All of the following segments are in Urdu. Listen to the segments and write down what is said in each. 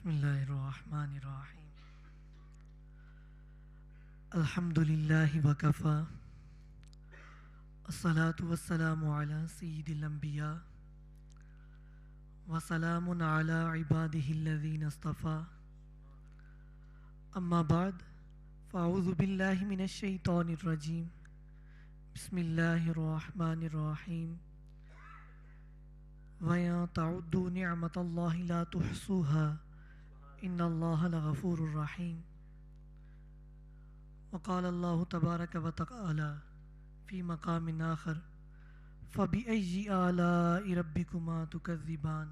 بسم اللہ الرحمن الرحیم الحمد للہ وکفی الصلاة والسلام علی سید الانبیاء وسلام علی عبادہ الذین اصطفیٰ اما بعد فاعوذ باللہ من الشیطان الرجیم بسم اللہ الرحمن الرحیم وَإِن تَعُدُّوا نِعْمَةَ اللَّهِ لَا تُحْصُوهَا إِنَّ اللَّهَ لَغَفُورٌ رَحِيمٌ وقال الله تبارك وتعالى في مقام آخر فبأي آلاء ربكما تكذبان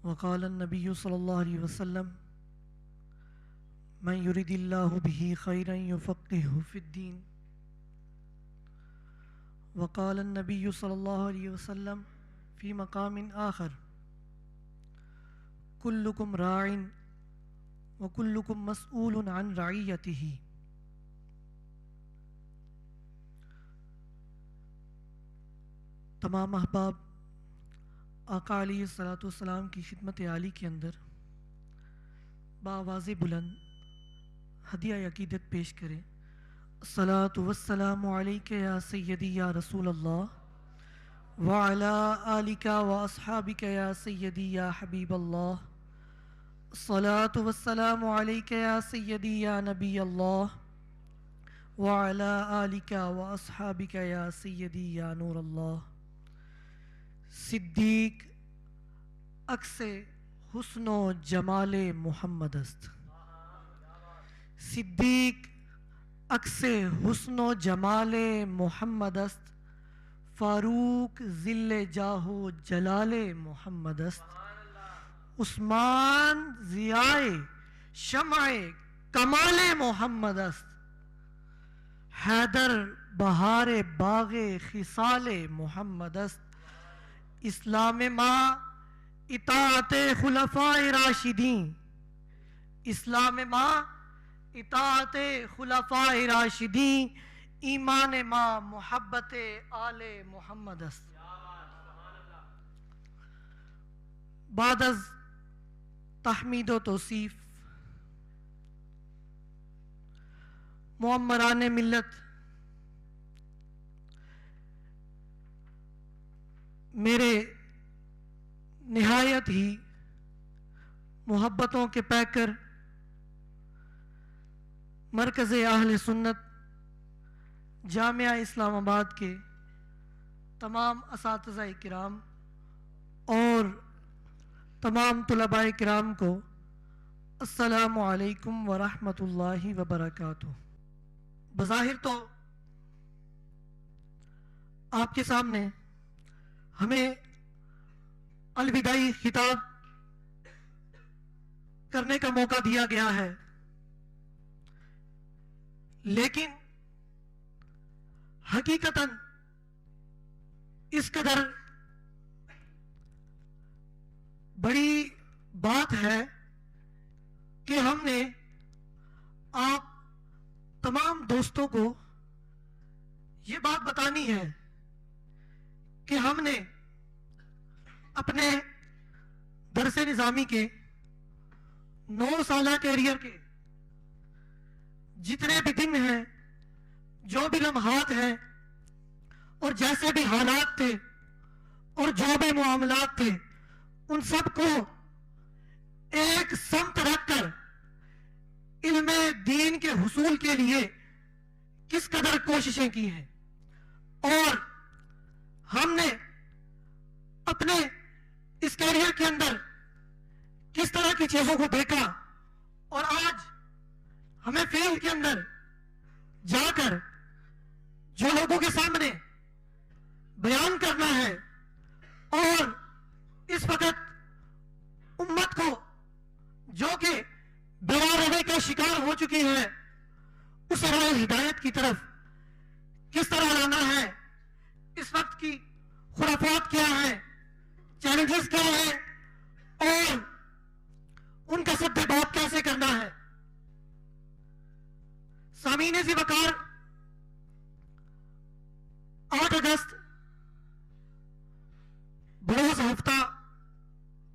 وقال النبي صلى الله عليه وسلم من يرد الله به خيرا يفقهه في الدين وقال النبي صلى الله عليه وسلم في مقام آخر كلكم راع وكلكم مسؤول عن رعيته تمام احباب آقا علیہ الصلوۃ والسلام کی خدمت عالی کے اندر بآواز بلند ہدیہ عقیدت پیش کریں. الصلاة والسلام علیک یا سیدی یا رسول اللہ وعلا آلک واصحابک یا سیدی یا حبیب اللہ. الصلاة والسلام علیک یا سیدی یا نبی اللہ وعلا آلک واصحابک یا سیدی یا نور اللہ. صدیق عکس حسن و جمال محمد است. صدیق عکس حسن و جمال محمد است. فاروق ذل جاہ و جلال محمد است. عثمان ضیائے شمع کمال محمد است. حیدر بہار باغ خصال محمد است. اسلام ما اطاعت خلفاء راشدین. اسلام ما اطاعت خلفاء راشدین. ایمان ما محبت آل محمد است. بعد از تحمید و توصیف معمران ملت میرے نہایت ہی محبتوں کے پیکر مرکز اہل سنت جامعہ اسلام آباد کے تمام اساتذہ کرام اور تمام طلباء کرام کو السلام علیکم ورحمۃ اللہ وبرکاتہ. بظاہر تو آپ کے سامنے ہمیں الوداعی خطاب کرنے کا موقع دیا گیا ہے، لیکن حقیقتاً اس قدر بڑی بات ہے کہ ہم نے آپ تمام دوستوں کو یہ بات بتانی ہے کہ ہم نے اپنے درس نظامی کے 9 سالہ کیریئر کے جتنے بھی دن ہیں، جو بھی لمحات ہیں اور جیسے بھی حالات تھے اور جو بھی معاملات تھے، ان سب کو ایک سمت رکھ کر علم دین کے حصول کے لیے کس قدر کوششیں کی ہیں، اور ہم نے اپنے اس کیریئر کے اندر کس طرح کی چیزوں کو دیکھا، اور آج ہمیں فیلڈ کے اندر جا کر جو لوگوں کے سامنے بیان کرنا ہے اور اس وقت امت کو جو کہ بیوار روی کا شکار ہو چکی ہے اس راہ ہدایت کی طرف کس طرح لانا ہے، اس وقت کی خرافات کیا ہیں، چیلنجز کیا ہیں، اور ان کا سد باب کیسے کرنا ہے. سامعین ذی وقار، 8 اگست بروز ہفتہ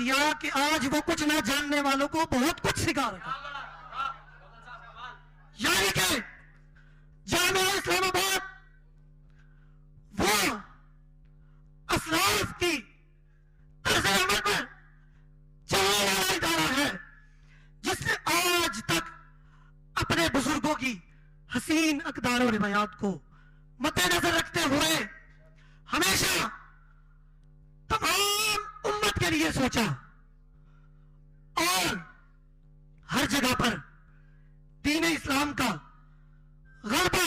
دیا کہ آج وہ کچھ نہ جاننے والوں کو بہت کچھ سکھا رہا ہے. یعنی کہ جامعہ اسلام آباد وہ اسلاف کی طرز عمل پر چلنے والا ادارہ ہے جس نے آج تک اپنے بزرگوں کی حسین اقدار و روایات کو مد نظر رکھتے ہوئے ہمیشہ تمام امت کے لیے سوچا اور ہر جگہ پر دین اسلام کا غلبہ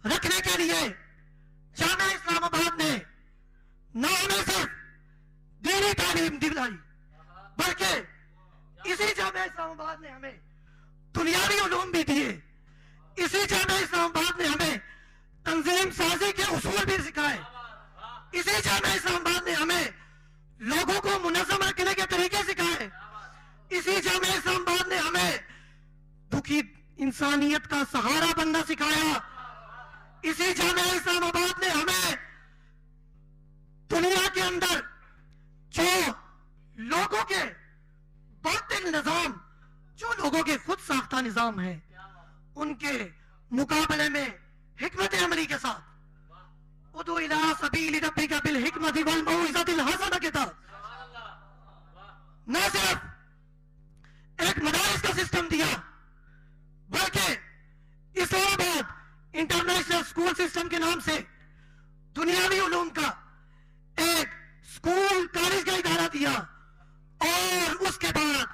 رکھنے کے لیے جامعہ اسلام آباد نے نہ ہمیں صرف دینی تعلیم دلائی بلکہ اسی جامعہ اسلام آباد نے ہمیں دنیاوی علوم بھی دیے. اسی جامعہ اسلام آباد نے ہمیں تنظیم سازی کے اصول بھی سکھائے. اسی جامعہ اسلام آباد نے ہمیں لوگوں کو منظم رکھنے کے طریقے سکھائے. اسی جامعہ اسلام آباد نے ہمیں دکھی انسانیت کا سہارا بننا سکھایا. اسی جامعہ اسلام آباد نے ہمیں دنیا کے اندر جو لوگوں کے باطل نظام، جو لوگوں کے خود ساختہ نظام ہے، ان کے مقابلے میں حکمت عملی کے ساتھ ادعو الی سبیل ربک بالحکمت والموعظۃ الحسنہ کے تحت نہ صرف ایک مدارس کا سسٹم دیا بلکہ اسلام آباد انٹرنیشنل اسکول سسٹم کے نام سے دنیاوی علوم کا ایک اسکول کالج کا ادارہ دیا. اور اس کے بعد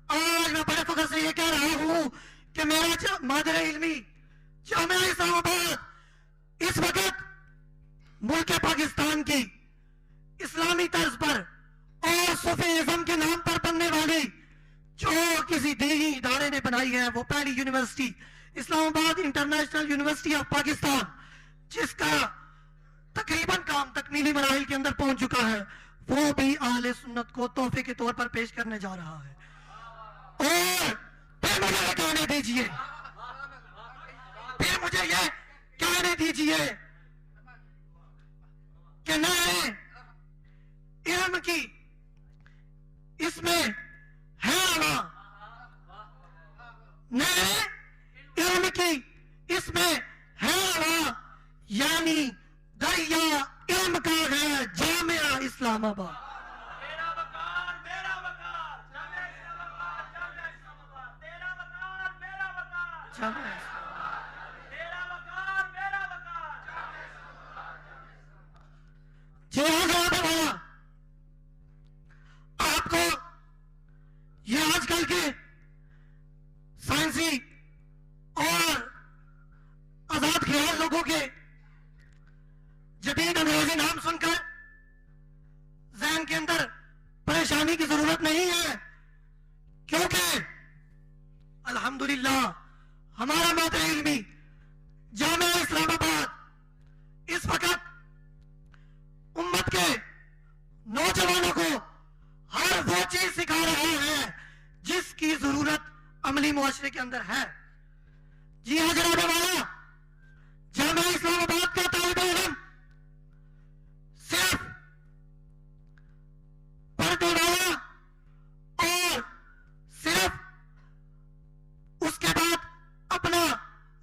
آج میں بڑے فخر سے یہ کہہ رہا ہوں کہ میرا مادر علمی جامعہ اسلام آباد اس وقت ملک پاکستان کی اسلامی طرز پر اور صوفی ازم کے نام پر بننے والی جو کسی دینی ادارے نے بنائی ہے وہ پہلی یونیورسٹی اسلام آباد انٹرنیشنل یونیورسٹی آف پاکستان، جس کا تقریباً کام تکمیلی مراحل کے اندر پہنچ چکا ہے، وہ بھی اہل سنت کو تحفے کے طور پر پیش کرنے جا رہا ہے. اور پھر مجھے یہ کہنے دیجئے کہ نئے علم کی اس میں ہے ہوا، نئے علم کی اس میں ہے ہوا، یعنی دریا علم کا ہے جامعہ اسلام آباد. آپ کو یہ آج کل کے سائنسی اور آزاد خیال لوگوں کے جدید انگریزی نام سن کر ذہن کے اندر پریشانی کی ضرورت نہیں ہے، کیونکہ الحمدللہ ہمارا مادر علمی جامعہ اسلام آباد اس وقت امت کے نوجوانوں کو ہر وہ چیز سکھا رہا ہے جس کی ضرورت عملی معاشرے کے اندر ہے. جی ہاں جناب والا، جامعہ اسلام آباد کا طالب علم صرف پڑھنے والا اور صرف اس کے بعد اپنا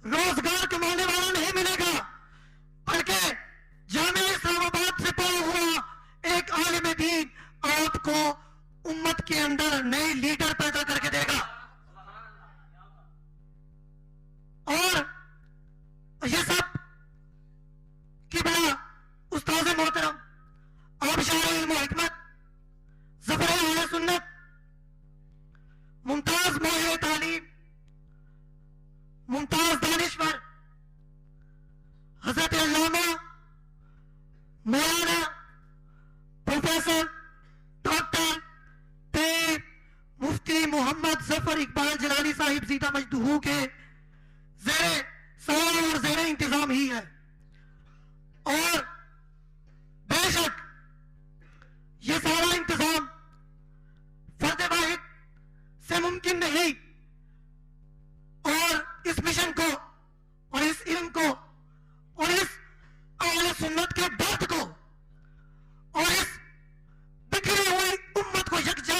روزگار کمانے والا نہیں ملے گا، بلکہ جامعہ اسلام آباد سے پڑھا ہوا ایک عالم دین آپ کو امت کے اندر نئے لیڈر پیدا کر کے دے گا. اور یہ سب قبلہ استاذ محترم آبشار علم و حکمت، ظفر اہل سنت، ممتاز ماہر تعلیم، ممتاز دانشور حضرت علامہ مولانا پروفیسر ڈاکٹر طیر مفتی محمد ظفر اقبال جلالی صاحب زیدہ مجدہو کے زیر سوال اور زیر انتظام ہی ہے. اور بے شک یہ سارا انتظام فرد واحد سے ممکن نہیں، اور اس مشن کو اور اس علم کو اور اس اہل سنت کے درد کو اور اس بکھری ہوئی امت کو یکجا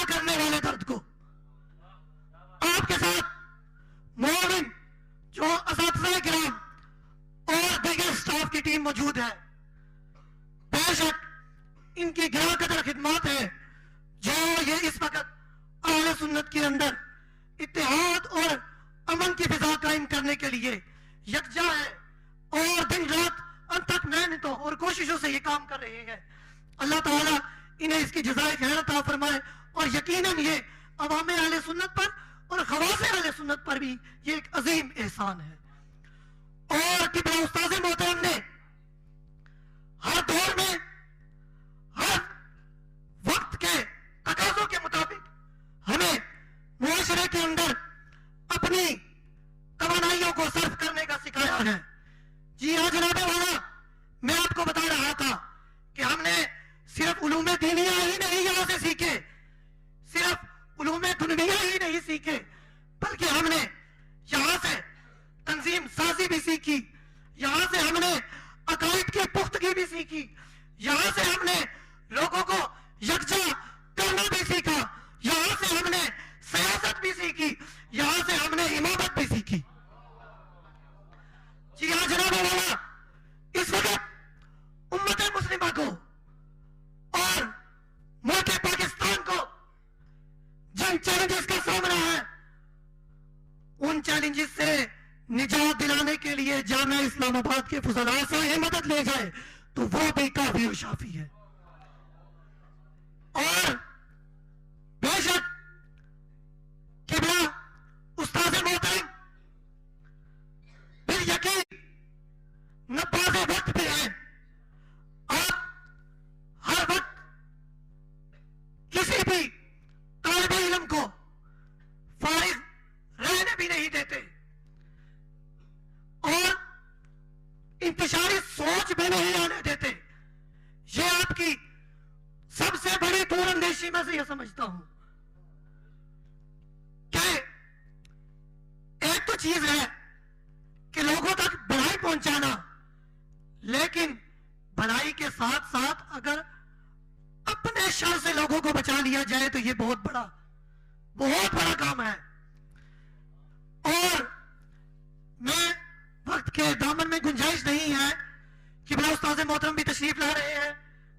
موجود ہے. بے شک ان کی گراں قدر خدمات ہے جو یہ اس وقت اہل سنت کے اندر اتحاد اور امن کی فضا قائم کرنے کے لیے یکجا ہے اور دن رات انتھک محنتوں اور کوششوں سے یہ کام کر رہے ہیں. اللہ تعالیٰ انہیں اس کی جزائے خیر عطا فرمائے اور یقیناً یہ عوام اہل سنت پر اور خواص اہل سنت پر بھی یہ ایک عظیم احسان ہے. اور قبلہ استاذ محترم نے ہر دور میں ہر وقت کے تقاضوں کے مطابق ہمیں معاشرے کے اندر اپنی توانائیوں کو صرف کرنے کا سکھایا ہے. جی ہاں جناب والا، میں آپ کو بتا رہا تھا کہ ہم نے صرف علوم دینیہ ہی نہیں یہاں سے سیکھے، صرف علوم دنیا ہی نہیں سیکھے، بلکہ ہم نے یہاں سے تنظیم سازی بھی سیکھی، یہاں سے ہم نے عقائد کی پختگی بھی سیکھی، یہاں سے ہم نے لوگوں کو یکجا کرنا بھی سیکھا، یہاں سے ہم نے سیاست بھی سیکھی، یہاں سے ہم نے امامت بھی سیکھی. جی ہاں جناب والا، اس وقت امت مسلمہ کو اور ملک پاکستان کو جن چیلنجز کا سامنا ہے ان چیلنجز سے نجات دلانے کے لیے جامعہ اسلام آباد کے فضلاء سے یہ مدد لے جائے تو وہ بھی کافی و شافی ہے. اور بے شک قبلہ استاذ محترم پھر یقین نباز وقت بھی ہے. آپ ہر وقت کسی بھی طالب علم کو فارغ رہنے بھی نہیں دیتے اور انتشاری سوچ بھی نہیں آنے دیتے. یہ آپ کی سب سے بڑی دور اندیشی میں سے یہ سمجھتا ہوں کہ ایک تو چیز ہے کہ لوگوں تک بڑائی پہنچانا، لیکن بڑائی کے ساتھ ساتھ اگر اپنے شر سے لوگوں کو بچا لیا جائے تو یہ بہت بڑا کام ہے. اور میں وقت کے دامن میں گنجائش نہیں ہے کہ بلا استاذ محترم بھی تشریف لا رہے ہیں،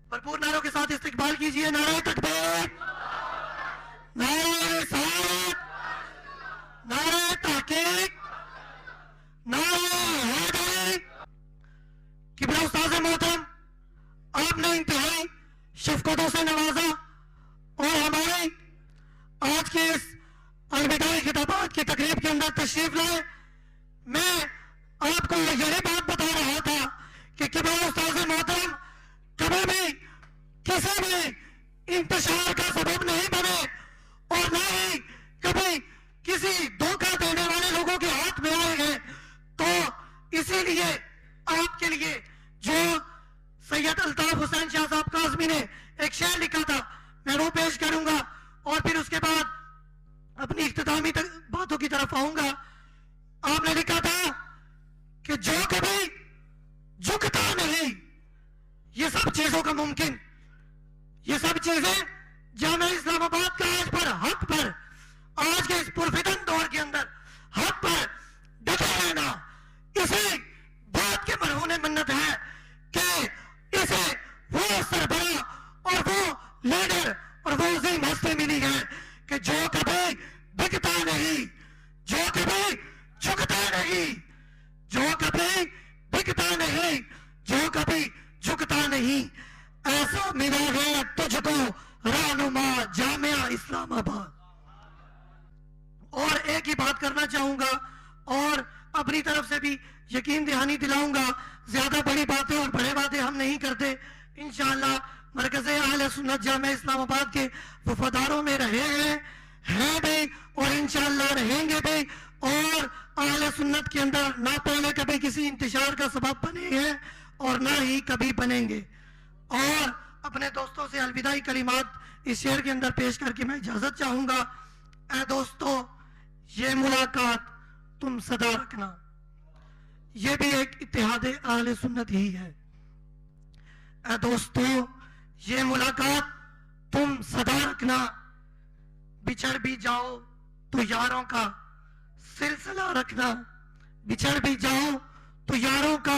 بھرپور نعروں کے ساتھ استقبال کیجئے. نعرہ تکبیر، نعرہ رسالت، نعرہ تحقیق، نعرہ حیدری. قبلہ استاذ محترم، آپ نے انتہائی شفقتوں سے نوازا اور ہماری آج کے اس الوداعی خطابات کی تقریب کے اندر تشریف لائے. میں آپ کو یہی بات بتا رہا تھا کہ قبلہ استاذ محترم کبھی بھی کسی بھی انتشار کا سبب نہیں بنے اور نہ ہی کبھی کسی دھوکہ دینے والے لوگوں کے ہاتھ میں آئے ہیں. تو اسی لیے آپ کے لیے جو سید الطاف حسین شاہ صاحب کاظمی نے ایک شعر لکھا تھا میں وہ پیش کروں گا اور پھر اس کے بعد اپنی اختتامی باتوں کی طرف آؤں گا. آپ نے لکھا تھا کہ جو کبھی جھکتا نہیں یہ سب چیزوں کا ممکن، یہ سب چیزیں جامعہ اسلام آباد کا آج پر حق پر آج کے اس پرفتن دور کے اندر حق پر ڈٹے رہنا اسی بات کے مرہون منت ہے کہ اسے وہ سربراہ اور وہ لیڈر اور وہ عظیم ہستی ملی ہے کہ جو کبھی بکتا نہیں، جو کبھی جھکتا نہیں، جو کبھی بکتا نہیں، جو کبھی جھکتا نہیں، ایسا ملا ہے تجھ کو رہنما جامعہ اسلام آباد. اور ایک ہی بات کرنا چاہوں گا اور اپنی طرف سے بھی یقین دہانی دلاؤں گا، زیادہ بڑی باتیں اور بڑے باتیں ہم نہیں کرتے. انشاءاللہ مرکز اہل سنت جامعہ اسلام آباد کے وفاداروں میں رہے ہیں بھی اور انشاءاللہ رہیں گے بھی، اور اہل سنت کے اندر نہ پہلے کبھی کسی انتشار کا سبب بنے ہیں اور نہ ہی کبھی بنیں گے. اور اپنے دوستوں سے الوداعی کلمات اس شعر کے اندر پیش کر کے میں اجازت چاہوں گا. اے دوستو، یہ ملاقات تم صدا رکھنا، یہ بھی ایک اتحاد اہل سنت ہی ہے. اے دوستو، یہ ملاقات تم صدا رکھنا، بچھڑ بھی جاؤ تو یاروں کا سلسلہ رکھنا، بچھڑ بھی جاؤ تو یاروں کا